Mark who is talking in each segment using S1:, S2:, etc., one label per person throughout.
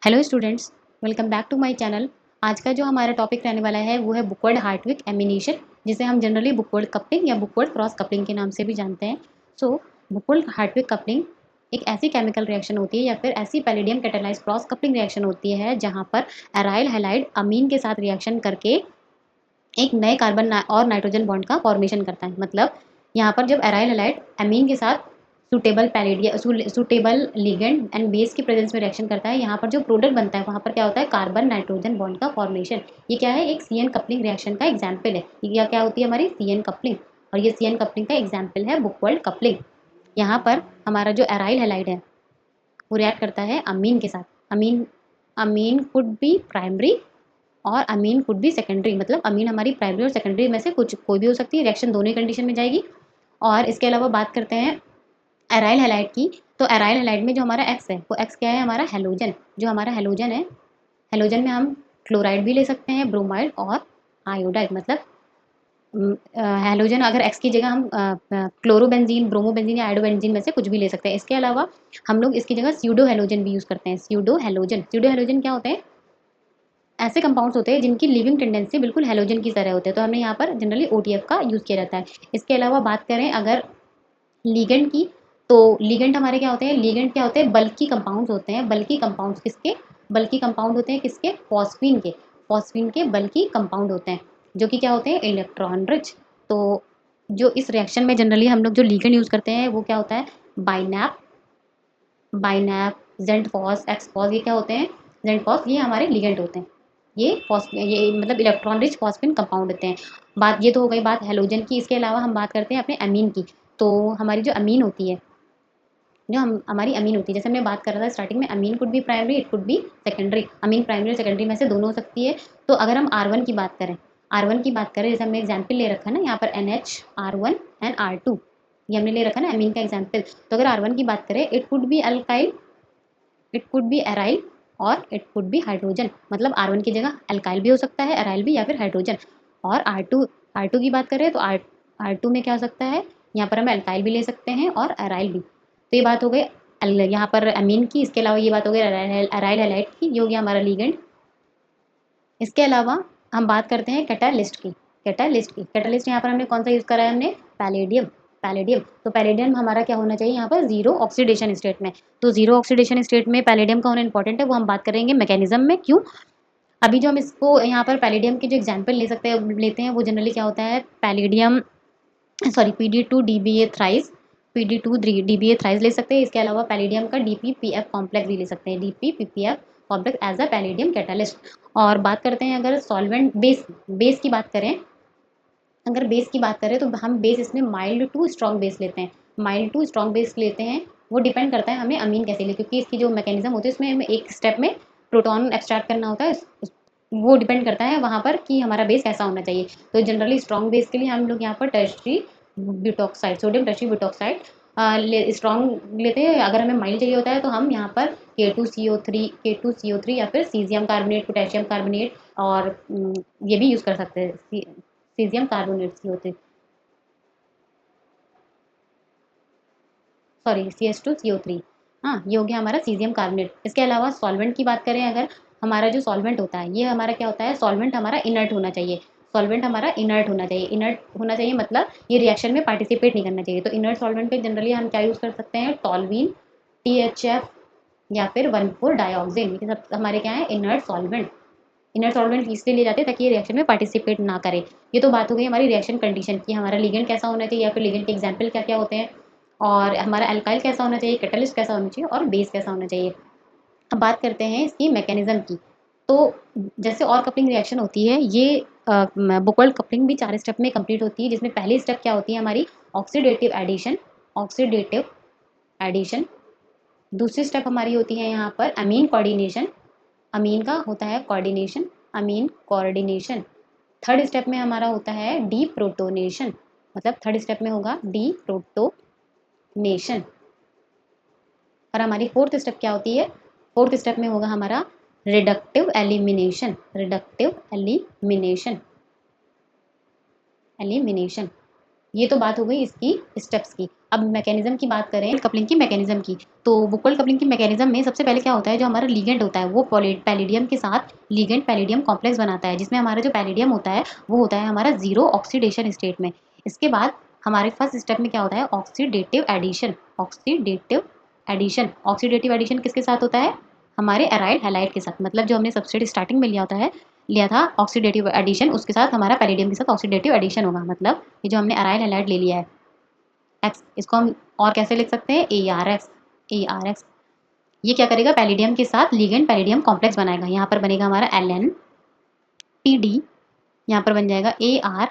S1: Hello students, welcome back to my channel. आज का जो हमारा टॉपिक रहने वाला है वो है बुकवर्ड हार्टविक एमिनेशन, जिसे हम जनरली बुकवर्ड कपलिंग या बुकवर्ड क्रॉस कपलिंग के नाम से भी जानते हैं। सो बुकवर्ड हार्टविक कपलिंग एक ऐसी केमिकल रिएक्शन होती है या फिर ऐसी palladium catalyse cross coupling reaction होती है जहाँ पर एराइल हैलाइड अमीन के साथ रिएक्शन करके एक नए कार्बन और नाइट्रोजन बॉन्ड का फॉर्मेशन करता है। मतलब यहाँ पर जब एराइल हैलाइड अमीन के साथ सुटेबल लिगेंड एंड बेस की प्रेजेंस में रिएक्शन करता है, यहाँ पर जो प्रोडक्ट बनता है वहाँ पर क्या होता है, कार्बन नाइट्रोजन बॉन्ड का फॉर्मेशन। ये क्या है, एक सीएन कपलिंग रिएक्शन का एग्जाम्पल है। ये क्या होती है, हमारी सीएन कपलिंग। और ये सीएन कपलिंग का एग्जाम्पल है बुकवर्ड कपलिंग। यहाँ पर हमारा जो एराइल हैलाइड है वो रिएक्ट करता है अमीन के साथ। अमीन अमीन कुड बी प्राइमरी और अमीन कुड बी सेकेंडरी। मतलब अमीन हमारी प्राइमरी और सेकेंडरी में से कुछ कोई भी हो सकती है, रिएक्शन दोनों ही कंडीशन में जाएगी। और इसके अलावा बात करते हैं एराइल हैलाइड की, तो एराइल हैलाइड में जो हमारा एक्स है वो एक्स क्या है, हमारा हेलोजन। जो हमारा हेलोजन है, हेलोजन में हम क्लोराइड भी ले सकते हैं, ब्रोमाइड और आयोडाइड। मतलब हेलोजन अगर एक्स की जगह हम क्लोरोबेंजीन, ब्रोमोबेंजीन या आयोडोबेंजीन में से कुछ भी ले सकते हैं। इसके अलावा हम लोग इसकी जगह स्यूडो हेलोजन भी यूज़ करते हैं। स्यूडो हेलोजन क्या होते हैं, ऐसे कंपाउंड्स होते हैं जिनकी लिविंग टेंडेंसी बिल्कुल हेलोजन की तरह होते हैं। तो हमने यहाँ पर जनरली ओटीएफ का यूज़ किया जाता है। इसके अलावा बात करें अगर लिगेंड की, तो लिगेंड हमारे क्या होते हैं, लिगेंड क्या होते हैं, बल्की कंपाउंड्स होते हैं। बल्की कंपाउंड्स किसके, बल्की कंपाउंड होते हैं किसके, फॉस्फीन के। फॉस्फीन के बल्की कंपाउंड होते हैं जो कि क्या होते हैं, इलेक्ट्रॉन रिच। तो जो इस रिएक्शन में जनरली हम लोग जो लिगेंड यूज़ करते हैं वो क्या होता है, बाइनैप, जेंटफॉस, एक्सफॉस। ये क्या होते हैं, जेंटफॉस, ये हमारे लिगेंड होते हैं। ये मतलब इलेक्ट्रॉन रिच फॉस्फिन कंपाउंड होते हैं। बात ये तो हो गई बात हेलोजन की। इसके अलावा हम बात करते हैं अपने अमीन की। तो हमारी जो अमीन होती है, हमारी अमीन होती है, जैसे हमने बात कर रहा था स्टार्टिंग में, amine could be primary, it could be secondary. Amine primary और सेकेंडरी में से दोनों हो सकती है। तो अगर हम R1 की बात करें, जैसे हमने एग्जाम्पल ले रखा है ना यहाँ पर, NH R1 एंड R2, ये हमने ले रखा है ना अमीन का एग्जाम्पल। तो अगर R1 की बात करें, it could B alkyl, it could B aryl और इट कुड बी हाइड्रोजन। मतलब R1 की जगह अल्काइल भी हो सकता है, एराइल भी, या फिर हाइड्रोजन। और R2 की बात करें तो R2 में क्या हो सकता है, यहाँ पर हम अल्काइल भी ले सकते हैं और एराइल भी। तो ये बात हो गई यहाँ पर अमीन की। इसके अलावा ये बात हो गई एराइल हैलाइड की, ये हो गया हमारा लिगेंड। इसके अलावा हम बात करते हैं कैटालिस्ट यहाँ पर हमने कौन सा यूज़ करा है, हमने पैलेडियम। तो पैलेडियम हमारा क्या होना चाहिए यहाँ पर, जीरो ऑक्सीडेशन स्टेट में। तो जीरो ऑक्सीडेशन स्टेट में पैलेडियम का होना इंपॉर्टेंट है, वो हम बात करेंगे मैकेनिज्म में क्यों। अभी जो हम इसको यहाँ पर पैलेडियम की जो एग्जाम्पल लेते हैं वो जनरली क्या होता है, palladium, sorry, P D two D B A thrice ले सकते हैं। इसके अलावा पैलेडियम का DPPF कॉम्प्लेक्स भी ले सकते हैं, DPPF complex as a palladium catalyst. और बात करते हैं अगर सॉल्वेंट बेस की बात करें, अगर बेस की बात करें तो हम बेस इसमें माइल्ड टू स्ट्रॉन्ग बेस लेते हैं। वो डिपेंड करता है हमें अमीन कैसे ले, क्योंकि इसकी जो मैकेनिज्म होती है उसमें हमें एक स्टेप में प्रोटॉन एक्सट्रैक्ट करना होता है। वो डिपेंड करता है वहाँ पर कि हमारा बेस कैसा होना चाहिए। तो जनरली स्ट्रॉन्ग बेस के लिए हम लोग यहाँ पर tertiary butoxide, sodium tertiary butoxide strong लेते हैं। अगर हमें माइल्ड चाहिए होता है तो हम यहाँ पर K2CO3 या फिर सीजियम कार्बोनेट, पोटेशियम कार्बोनेट, और ये भी यूज़ कर सकते हैं, सीजियम कार्बोनेट CH2CO3। हाँ, ये हो गया हमारा सीजियम कार्बोनेट। इसके अलावा सॉल्वेंट की बात करें अगर, हमारा जो सॉल्वेंट होता है, ये हमारा क्या होता है, सॉल्वेंट हमारा इनर्ट होना चाहिए। इनर्ट होना चाहिए मतलब ये रिएक्शन में पार्टिसिपेट नहीं करना चाहिए। तो इनर्ट सॉल्वेंट पे जनरली हम क्या यूज़ कर सकते हैं, टॉल्वीन, THF या फिर 1,4 डाइऑक्सिन। ये सब हमारे क्या है, इनर्ट सॉल्वेंट इसलिए लिए जाते हैं ताकि ये रिएक्शन में पार्टिसिपेट ना करे। ये तो बात हो गई हमारी रिएक्शन कंडीशन की, हमारा लिगेंड कैसा होना चाहिए या फिर लिगेंड के एग्जाम्पल क्या क्या होते हैं, और हमारा अल्काइल कैसा होना चाहिए, कैटलिस्ट कैसा होना चाहिए, और बेस कैसा होना चाहिए। अब बात करते हैं इसकी मैकेनिज्म की। तो जैसे और कपलिंग रिएक्शन होती है, ये बुकवर्ड कपलिंग भी 4 स्टेप में कंप्लीट होती है, जिसमें पहली स्टेप क्या होती है हमारी, ऑक्सीडेटिव एडिशन। दूसरी स्टेप हमारी होती है यहाँ पर अमीन कोऑर्डिनेशन, अमीन का होता है कोऑर्डिनेशन, अमीन कोऑर्डिनेशन। थर्ड स्टेप में हमारा होता है डी प्रोटोनेशन, मतलब थर्ड स्टेप में होगा डी प्रोटोनेशन। और हमारी फोर्थ स्टेप क्या होती है, फोर्थ स्टेप में होगा हमारा रिडक्टिव एलिमिनेशन। ये तो बात हो गई इसकी स्टेप्स की। अब मैकेनिज्म की बात करें कपलिंग की मैकेनिज्म की, तो वुकल कपलिंग की मैकेनिज्म में सबसे पहले क्या होता है, जो हमारा लिगेंड होता है वो पैलिडियम के साथ लिगेंड पैलिडियम कॉम्प्लेक्स बनाता है, जिसमें हमारा जो पैलिडियम होता है वो होता है हमारा जीरो ऑक्सीडेशन स्टेट में। इसके बाद हमारे फर्स्ट स्टेप में क्या होता है, oxidative addition. Oxidative addition, oxidative addition किसके साथ होता है, हमारे एराइल हैलाइड के साथ, मतलब जो हमने सबस्ट्रेट स्टार्टिंग में लिया था ऑक्सीडेटिव एडिशन, उसके साथ हमारा पैलिडियम के साथ ऑक्सीडेटिव एडिशन होगा। मतलब ये जो हमने एराइल हैलाइड ले लिया है एक्स, इसको हम और कैसे लिख सकते हैं, A R x. A R x ये क्या करेगा, पैलिडियम के साथ लिगेंड पैलिडियम कॉम्प्लेक्स बनाएगा। यहाँ पर बनेगा हमारा एल एन टी डी, यहाँ पर बन जाएगा ए आर,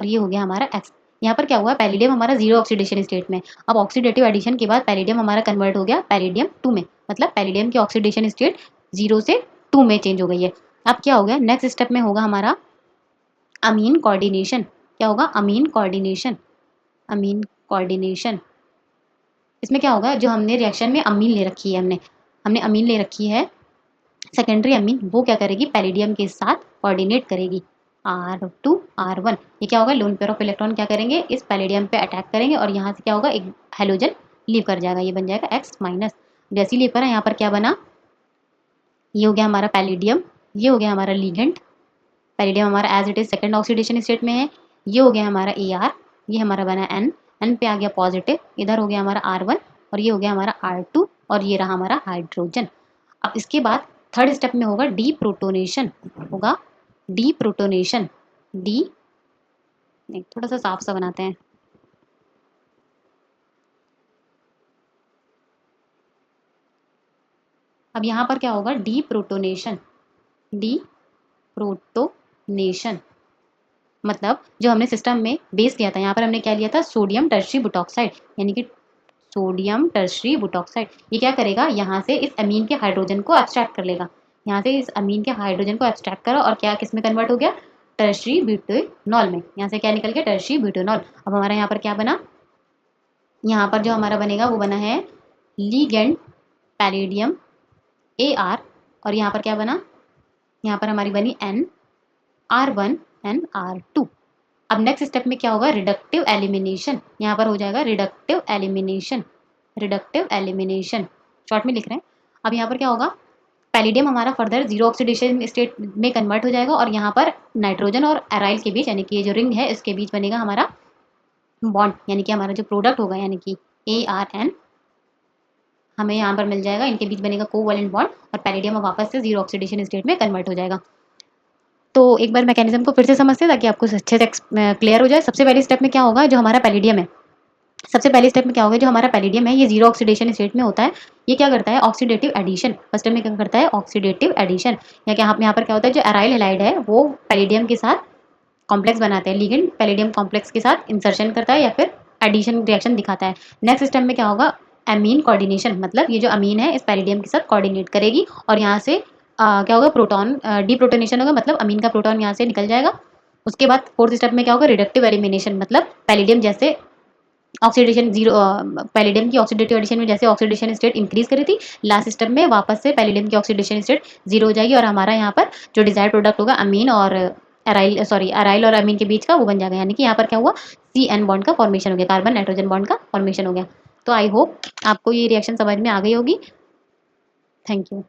S1: और ये हो गया हमारा एक्स। यहाँ पर क्या हुआ, पैलिडियम हमारा जीरो ऑक्सीडेशन स्टेट में, अब ऑक्सीडेटिव एडिशन के बाद पैलिडियम हमारा कन्वर्ट हो गया पैलिडियम 2 में, मतलब पैलिडियम की ऑक्सीडेशन स्टेट 0 से 2 में चेंज हो गई है। अब क्या हो गया, नेक्स्ट स्टेप में होगा हमारा अमीन कोऑर्डिनेशन। क्या होगा, अमीन कोऑर्डिनेशन। अमीन कोऑर्डिनेशन, इसमें क्या होगा, जो हमने रिएक्शन में अमीन ले रखी है, हमने अमीन ले रखी है सेकेंडरी अमीन, वो क्या करेगी, पैलिडियम के साथ कोऑर्डिनेट करेगी R2 R1। ये क्या होगा, लोन पेयर ऑफ इलेक्ट्रॉन क्या करेंगे, इस पैलिडियम पे अटैक करेंगे और यहाँ से क्या होगा, एक हेलोजन लीव कर जाएगा, ये बन जाएगा X माइनस। जैसे लीव करा, यहाँ पर क्या बना, ये हो गया हमारा पैलिडियम, ये हो गया हमारा लिगेंड। पैलिडियम हमारा as it is second oxidation state में है, ये हो गया हमारा AR, ये हमारा बना N पे आ गया पॉजिटिव, इधर हो गया हमारा R1 और ये हो गया हमारा R2 और ये रहा हमारा हाइड्रोजन। अब इसके बाद थर्ड स्टेप में होगा डी प्रोटोनेशन, होगा डी प्रोटोनेशन। डी नहीं, थोड़ा सा साफ सा बनाते हैं। अब यहाँ पर क्या होगा, डी प्रोटोनेशन। डी प्रोटोनेशन मतलब जो हमने सिस्टम में बेस किया था, यहाँ पर हमने क्या लिया था, सोडियम टर्शरी बुटॉक्साइड, यानी कि सोडियम टर्शरी बुटॉक्साइड। ये क्या करेगा, यहाँ से इस अमीन के हाइड्रोजन को एब्स्ट्रैक्ट कर लेगा, यहाँ से इस अमीन के हाइड्रोजन को एब्स्ट्रैक्ट करा और क्या किस में कन्वर्ट हो गया, टर्शरी ब्यूटेनॉल में। यहाँ से क्या निकल गया, टर्शरी ब्यूटेनॉल। अब हमारा यहाँ पर क्या बना, यहाँ पर जो हमारा बनेगा वो बना है लीगेंड पैलिडियम AR, और यहाँ पर क्या बना, यहाँ पर हमारी बनी NR1 NR2। अब नेक्स्ट स्टेप में क्या होगा, रिडक्टिव एलिमिनेशन। यहाँ पर हो जाएगा reductive elimination. Reductive elimination short में लिख रहे हैं। अब यहाँ पर क्या होगा, पैलिडियम हमारा फर्दर जीरो ऑक्सीडेशन स्टेट में कन्वर्ट हो जाएगा और यहाँ पर नाइट्रोजन और एराइल के बीच, यानी कि ये जो रिंग है इसके बीच बनेगा हमारा बॉन्ड, यानी कि हमारा जो प्रोडक्ट होगा, यानी कि ARN हमें यहाँ पर मिल जाएगा, इनके बीच बनेगा कोवैलेंट बॉन्ड और पैलिडियम वापस से जीरो ऑक्सीडेशन स्टेट में कन्वर्ट हो जाएगा। तो एक बार मैकेनिज्म को फिर से समझते हैं ताकि आपको अच्छे से क्लियर हो जाए। सबसे पहले स्टेप में क्या होगा, जो हमारा पैलिडियम है, सबसे पहले स्टेप में क्या होगा, जो हमारा पैलिडियम है ये जीरो ऑक्सीडेशन स्टेट में होता है। ये क्या करता है, ऑक्सीडेटिव एडिशन। फर्स्ट स्टेप में क्या करता है, ऑक्सीडेटिव एडिशन। या क्या यहाँ पर क्या होता है, जो एराइल हैलाइड है वो पैलिडियम के साथ कॉम्प्लेक्स बनाते हैं, लिगेंड पैलिडियम कॉम्प्लेक्स के साथ इंसर्शन करता है या फिर एडिशन रिएक्शन दिखाता है। नेक्स्ट स्टेप में क्या होगा, अमीन कोऑर्डिनेशन, मतलब ये जो अमीन है इस पैलिडियम के साथ कोऑर्डिनेट करेगी और यहाँ से क्या होगा, प्रोटॉन डी प्रोटोनेशन होगा, मतलब अमीन का प्रोटॉन यहाँ से निकल जाएगा। उसके बाद फोर्थ स्टेप में क्या होगा, रिडक्टिव एलिमिनेशन, मतलब पैलिडियम जैसे ऑक्सीडेशन जीरो, पैलिडियम की ऑक्सीडेटिव एडिशन में जैसे ऑक्सीडेशन स्टेट इंक्रीज करी थी, लास्ट स्टेप में वापस से पैलिडियम की ऑक्सीडेशन स्टेट जीरो हो जाएगी और हमारा यहाँ पर जो डिजायर्ड प्रोडक्ट होगा अमीन और अराइल और अमीन के बीच का वो बन जाएगा, यानी कि यहाँ पर क्या हुआ, CN बॉन्ड का फॉर्मेशन हो गया, कार्बन नाइट्रोजन बॉन्ड का फॉर्मेशन हो गया। तो आई होप आपको ये रिएक्शन समझ में आ गई होगी। Thank you.